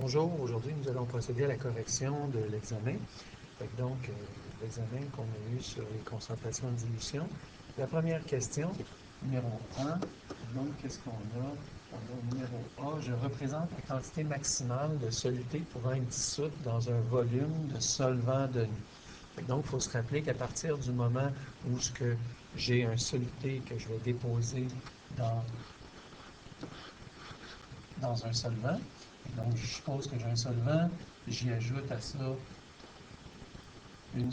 Bonjour, aujourd'hui nous allons procéder à la correction de l'examen. L'examen qu'on a eu sur les concentrations en dilution. La première question, numéro 1, donc qu'est-ce qu'on a? On a au numéro A, je représente la quantité maximale de soluté pouvant être dissoute dans un volume de solvant donné. Donc, il faut se rappeler qu'à partir du moment où j'ai un soluté que je vais déposer dans un solvant, donc je suppose que j'ai un solvant, j'y ajoute à ça une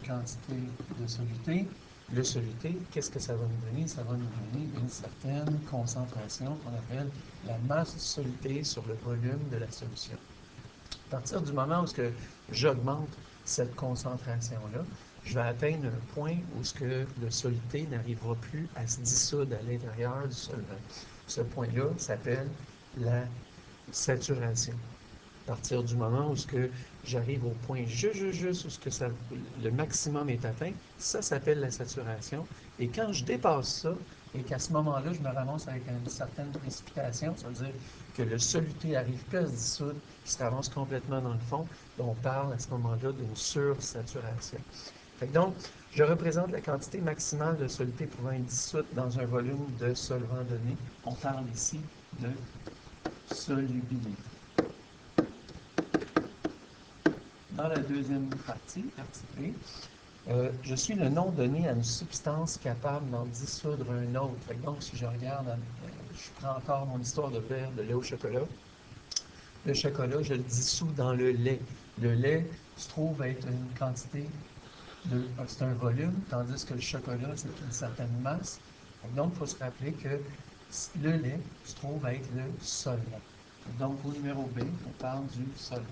quantité de soluté. Le soluté, qu'est-ce que ça va nous donner? Ça va nous donner une certaine concentration qu'on appelle la masse du soluté sur le volume de la solution. À partir du moment où j'augmente cette concentration-là, je vais atteindre un point où le soluté n'arrivera plus à se dissoudre à l'intérieur du solvant. Ce point-là s'appelle la saturation. À partir du moment où j'arrive au point juste où le maximum est atteint, ça s'appelle la saturation. Et quand je dépasse ça, et qu'à ce moment-là, je me ramasse avec une certaine précipitation, ça veut dire que le soluté n'arrive plus à se dissoudre, il se ramasse complètement dans le fond, on parle à ce moment-là d'une sursaturation. Donc, je représente la quantité maximale de soluté pouvant être dissoute dans un volume de solvant donné. On parle ici de solubilité. Dans la deuxième partie, partie B, je suis le nom donné à une substance capable d'en dissoudre un autre. Donc, si je regarde, je prends encore mon histoire de faire de lait au chocolat. Le chocolat, je le dissous dans le lait. Le lait se trouve être une quantité c'est un volume, tandis que le chocolat, c'est une certaine masse. Donc, il faut se rappeler que le lait se trouve être le solvant. Donc, au numéro B, on parle du solvant.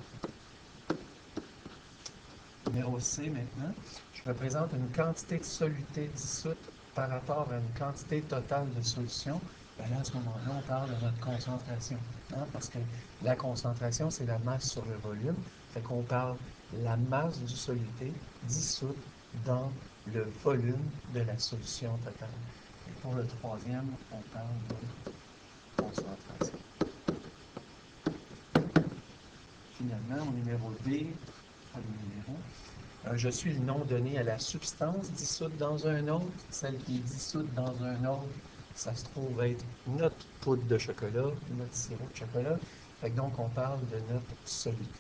Numéro C maintenant, je représente une quantité de soluté dissoute par rapport à une quantité totale de solution. Bien là, à ce moment-là, on parle de notre concentration. Parce que la concentration, c'est la masse sur le volume. Fait qu'on parle de la masse du soluté dissoute dans le volume de la solution totale. Et pour le troisième, on parle de concentration. Finalement, au numéro D, je suis le nom donné à la substance dissoute dans un autre. Celle qui est dissoute dans un autre, ça se trouve être notre poudre de chocolat, notre sirop de chocolat. Donc, on parle de notre soluté.